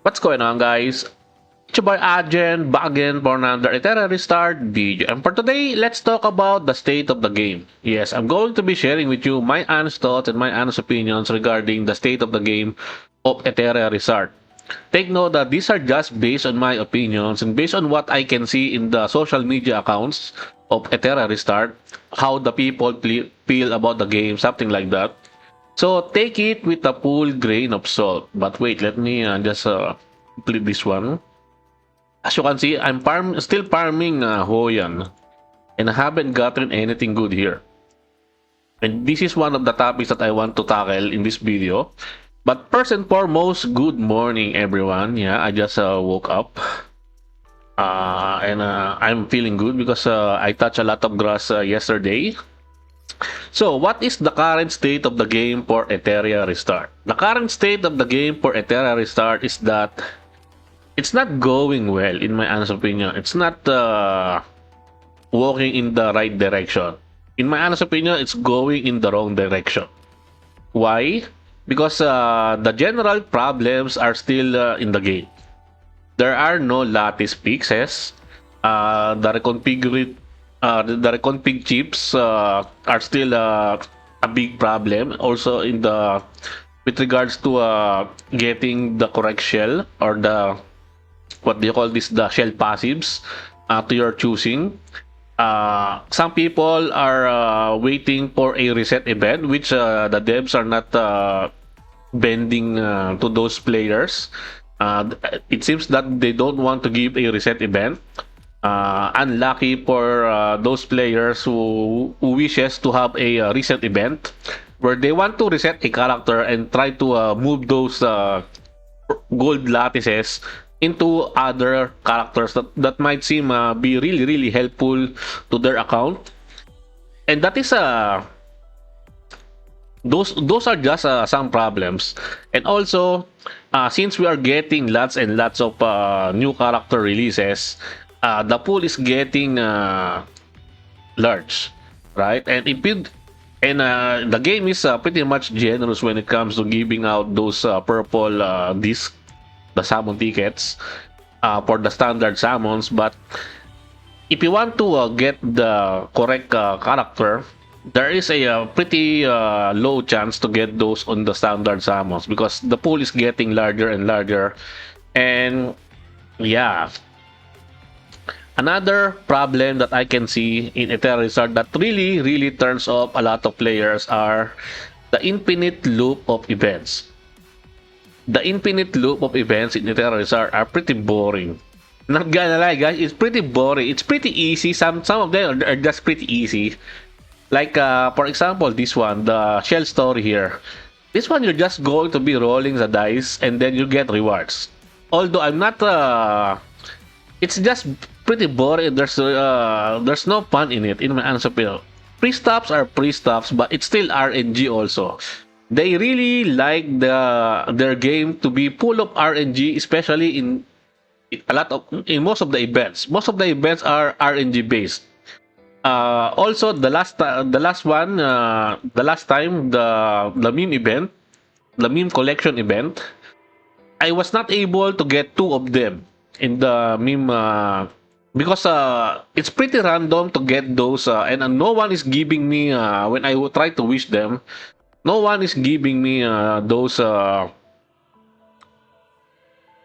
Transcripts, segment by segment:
What's going on, guys? It's your boy Ajen back again for another Etheria Restart video. And for today, let's talk about the state of the game. Yes, I'm going to be sharing with you my honest thoughts and my honest opinions regarding the state of the game of Etheria Restart. Take note that these are just based on my opinions and based on what I can see in the social media accounts of Etheria Restart, how the people feel about the game, something like that. So take it with a full grain of salt. But wait, let me just complete this one. As you can see, I'm still farming Hoyan, and I haven't gotten anything good here. And this is one of the topics that I want to tackle in this video. But first and foremost, good morning, everyone. Yeah, I just woke up. And I'm feeling good because I touched a lot of grass yesterday. So, what is the current state of the game for Etheria Restart? The current state of the game for Etheria Restart is that it's not going well, in my honest opinion. It's not walking in the right direction. In my honest opinion, it's going in the wrong direction. Why? Because the general problems are still in the game. There are no lattice fixes. The reconfig chips are still a big problem. Also, with regards to getting the correct shell, or the what do you call this, the shell passives to your choosing. Some people are waiting for a reset event, which the devs are not bending to those players. It seems that they don't want to give a reset event. Unlucky for those players who wishes to have a reset event where they want to reset a character and try to move those gold lattices into other characters that might seem be really helpful to their account. And that is those are just some problems. And also, since we are getting lots and lots of new character releases, the pool is getting large, right? And the game is pretty much generous when it comes to giving out those purple disc, the summon tickets for the standard summons. But if you want to get the correct character, there is a pretty low chance to get those on the standard summons because the pool is getting larger and larger. And yeah, another problem that I can see in Etheria Restart that really turns off a lot of players are the infinite loop of events. The infinite loop of events in Etheria Restart are pretty boring. Not gonna lie, guys, it's pretty boring. It's pretty easy. Some of them are just pretty easy. Like for example, this one, the shell story here. This one, you're just going to be rolling the dice and then you get rewards. Although I'm not it's just pretty boring. There's no fun in it, in my honest opinion. Pre-stops are pre-stops, but it's still RNG also. They really like their game to be full of RNG, especially in most of the events. Most of the events are RNG based. Also, the last time, the meme event, the meme collection event, I was not able to get two of them in the meme because it's pretty random to get those, and no one is giving me when I would try to wish them. No one is giving me those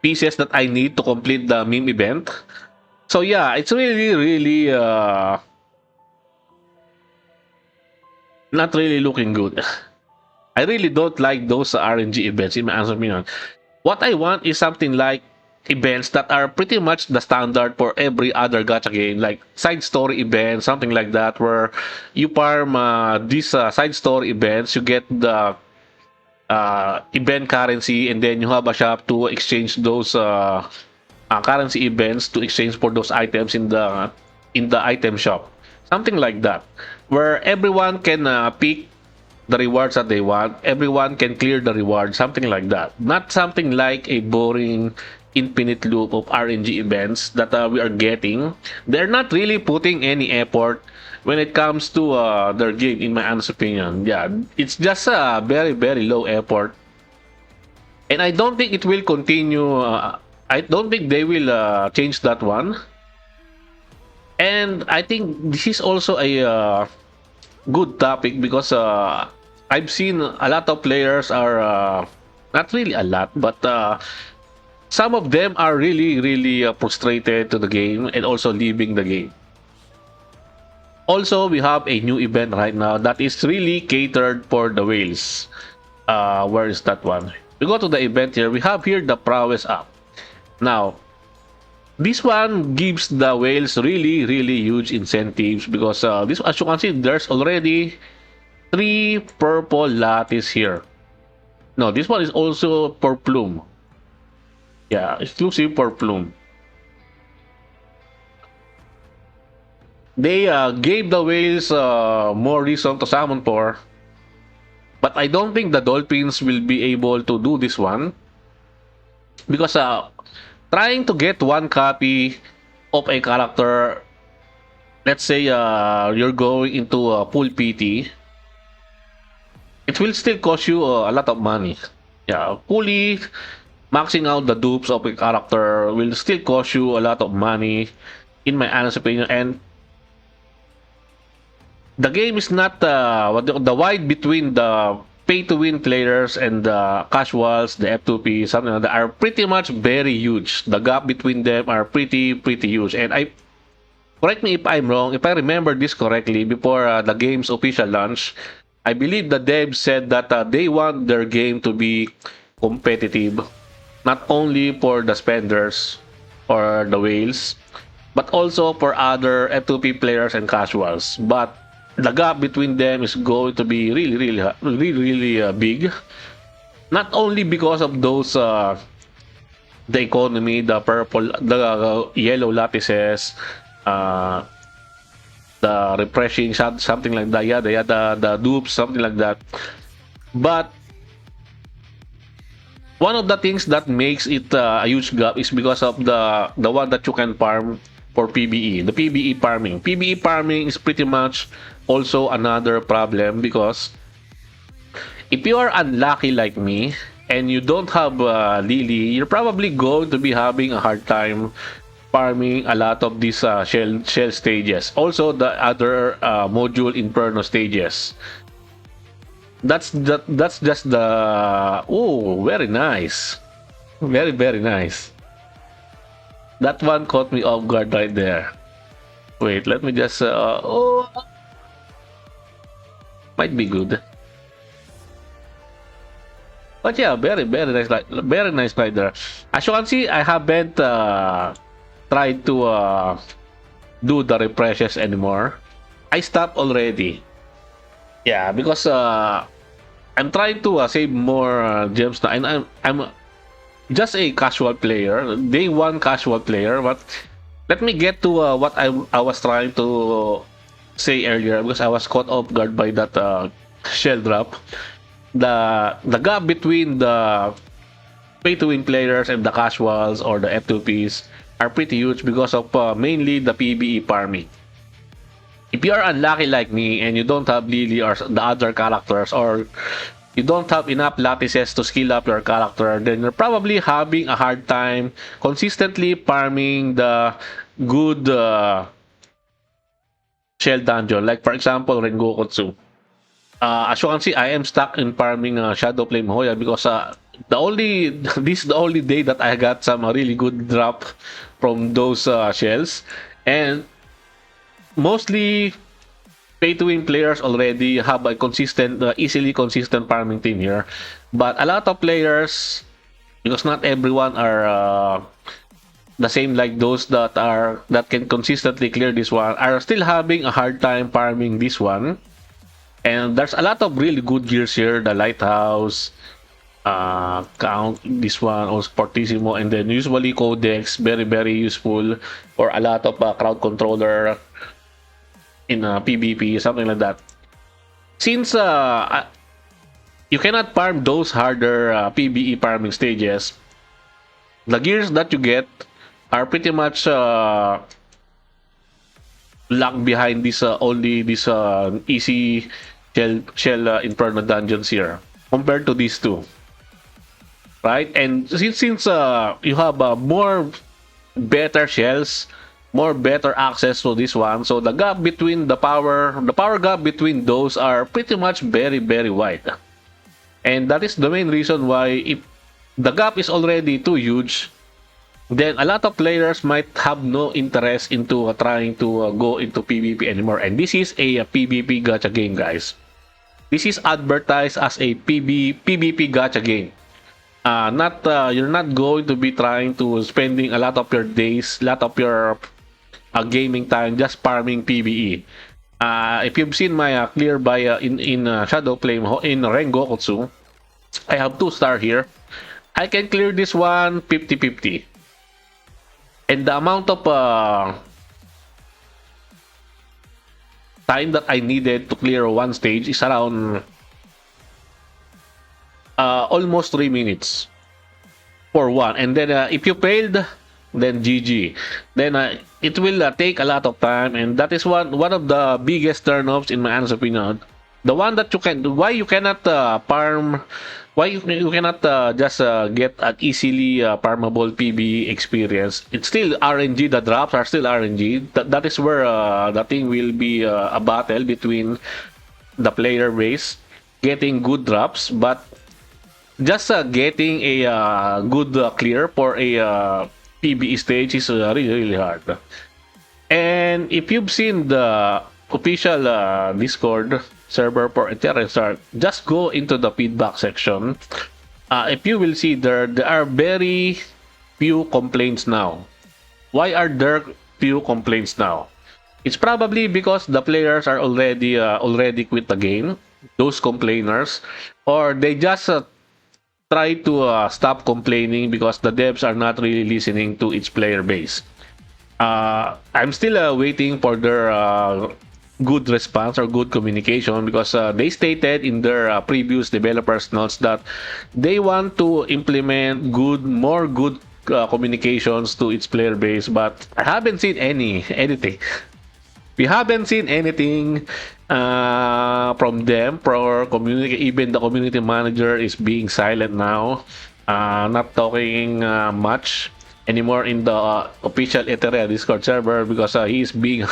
pieces that I need to complete the meme event. So yeah, it's really not really looking good. I really don't like those RNG events, in my honest opinion. What I want is something like events that are pretty much the standard for every other gacha game, like side story events, something like that, where you farm these side story events, you get the event currency, and then you have a shop to exchange those currency events to exchange for those items in the item shop, something like that, where everyone can pick the rewards that they want, everyone can clear the reward, something like that. Not something like a boring infinite loop of RNG events that we are getting. They're not really putting any effort when it comes to their game, in my honest opinion. Yeah, it's just a very low effort. And I don't think it will continue. I don't think they will change that one. And I think this is also a good topic because I've seen a lot of players are not really a lot, but some of them are really frustrated to the game and also leaving the game. Also, we have a new event right now that is really catered for the whales. Where is that one? We go to the event here. We have here the prowess app. Now, this one gives the whales really huge incentives because this, as you can see, there's already 3 purple lattice here. No, this one is also for plume. Yeah, exclusive for plume. They gave the whales more reason to summon for, but I don't think the dolphins will be able to do this one because trying to get one copy of a character, let's say you're going into a full PT, it will still cost you a lot of money. Yeah, fully maxing out the dupes of a character will still cost you a lot of money, in my honest opinion. And the game is not the wide between the pay to win players and the casuals, the F2P, something like that, are pretty much very huge. The gap between them are pretty huge. And I correct me if I'm wrong, if I remember this correctly, before the game's official launch, I believe the devs said that they want their game to be competitive, not only for the spenders or the whales, but also for other F2P players and casuals. But the gap between them is going to be really big. Not only because of those the economy, the purple, the yellow lattices, the refreshing shot, something like that. Yeah, the dupes, something like that. But one of the things that makes it a huge gap is because of the one that you can farm for PBE, the PBE farming. PBE farming is pretty much also another problem because if you are unlucky like me and you don't have Lily, you're probably going to be having a hard time farming a lot of these shell stages. Also, the other module Inferno stages. That's just the very nice, very nice. That one caught me off guard right there. Wait, let me just might be good. But yeah, very nice, very nice rider. As you can see, I haven't tried to do the refreshes anymore. I stopped already. Yeah, because I'm trying to save more gems now, and I'm just a casual player, day one casual player. But let me get to what I was trying to say earlier because I was caught off guard by that shell drop. The gap between the pay to win players and the casuals or the F2Ps are pretty huge because of mainly the PBE farming. If you are unlucky like me and you don't have Lily or the other characters, or you don't have enough lattices to skill up your character, then you're probably having a hard time consistently farming the good shell dungeon. Like for example, Rengokutsu. As you can see, I am stuck in farming Shadow Flame Hoya because this is the only day that I got some really good drop from those shells, and mostly pay to win players already have a consistent, easily consistent farming team here. But a lot of players, because not everyone are the same like those that can consistently clear this one, are still having a hard time farming this one. And there's a lot of really good gears here, the lighthouse, count, this one, also fortissimo, and then usually codex, very useful for a lot of crowd controller in PvP, something like that. Since you cannot farm those harder PvE farming stages, the gears that you get are pretty much locked behind this only this easy shell Inferno dungeons here compared to these two. right? And since you have more better shells, more better access to this one, so the gap between the power gap between those are pretty much very wide. And that is the main reason why if the gap is already too huge, then a lot of players might have no interest into trying to go into PvP anymore. And this is a PvP gacha game, guys. This is advertised as a PvP gacha game. Not You're not going to be trying to spending a lot of your days, lot of your gaming time just farming PvE. If you've seen my clear by in Shadow Flame in Rengokutsu, I have 2 star here. I can clear this one 50-50. And the amount of time that I needed to clear one stage is around almost 3 minutes for one. And then if you failed, then GG. Then it will take a lot of time, and that is one of the biggest turnoffs in my honest opinion. The one that you can, why you cannot farm, why you cannot just get an easily farmable PB experience. It's still RNG. The drops are still RNG. That is where the thing will be a battle between the player base getting good drops, but just getting a good clear for a PBE stage is really hard. And if you've seen the official Discord server for Etheria Start, just go into the feedback section. If you will see there are very few complaints now. Why are there few complaints now? It's probably because the players are already quit the game, those complainers, or they just try to stop complaining because the devs are not really listening to its player base. I'm still waiting for their good response or good communication, because they stated in their previous developers notes that they want to implement more good communications to its player base, but I haven't seen anything. We haven't seen anything from them for community. Even the community manager is being silent now, not talking much anymore in the official Etheria Discord server, because he is being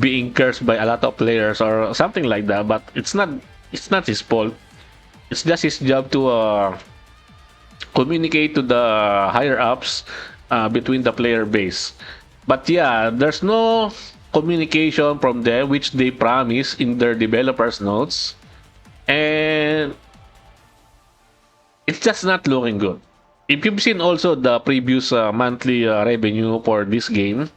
being cursed by a lot of players or something like that. But it's not his fault. It's just his job to communicate to the higher ups between the player base. But yeah, there's no communication from them, which they promise in their developers notes, and it's just not looking good. If you've seen also the previous monthly revenue for this game,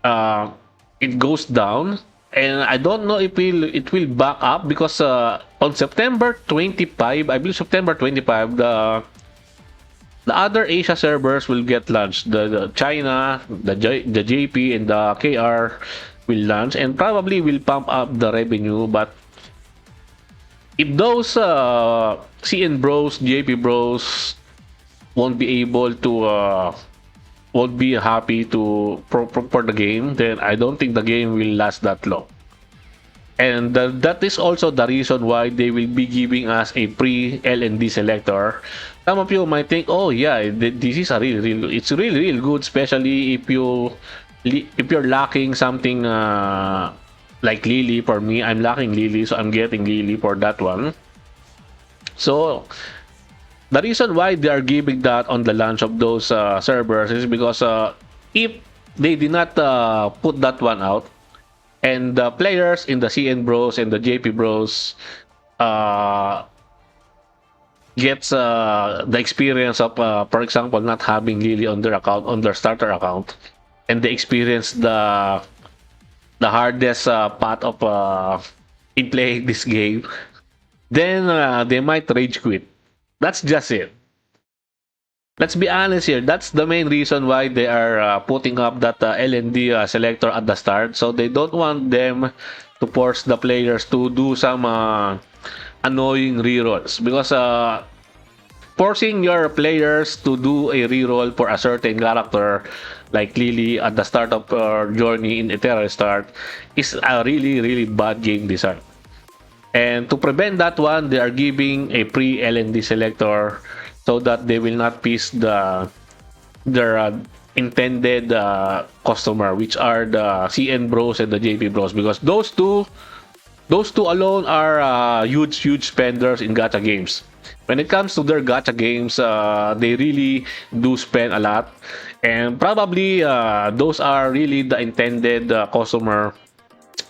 it goes down, and I don't know if it will back up, because on September 25, I believe September 25, the other Asia servers will get launched. The China, the JP, and the KR will launch, and probably will pump up the revenue. But if those CN bros, JP bros won't be able to won't be happy to for the game, then I don't think the game will last that long. And that is also the reason why they will be giving us a pre LND selector. Some of you might think, oh yeah, this is a it's really good, especially if you're lacking something like Lily. For me, I'm lacking Lily, so I'm getting Lily for that one. So the reason why they are giving that on the launch of those servers is because if they did not put that one out, and the players in the CN Bros and the JP Bros gets the experience of, for example, not having Lily on their account, on their starter account, and they experience the hardest part of in playing this game, then they might rage quit. That's just it. Let's be honest here. That's the main reason why they are putting up that LND selector at the start. So they don't want them to force the players to do some annoying rerolls, because forcing your players to do a reroll for a certain character like Lily at the start of your journey in Etheria Start is a really bad game design. And to prevent that one, they are giving a pre-LND selector, so that they will not piss their intended customer, which are the CN Bros and the JP Bros, because those two alone are huge spenders in gacha games. When it comes to their gacha games, they really do spend a lot, and probably those are really the intended customer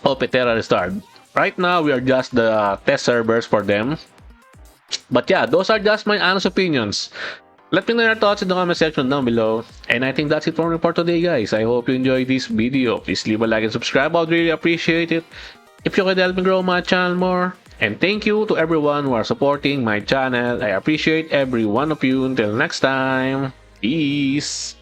of Etheria Restart. Right now, we are just the test servers for them. But yeah, those are just my honest opinions. Let me know your thoughts in the comment section down below. And I think that's it for me for today, guys. I hope you enjoyed this video. Please leave a like and subscribe. I'd really appreciate it if you could help me grow my channel more. And thank you to everyone who are supporting my channel. I appreciate every one of you. Until next time, peace.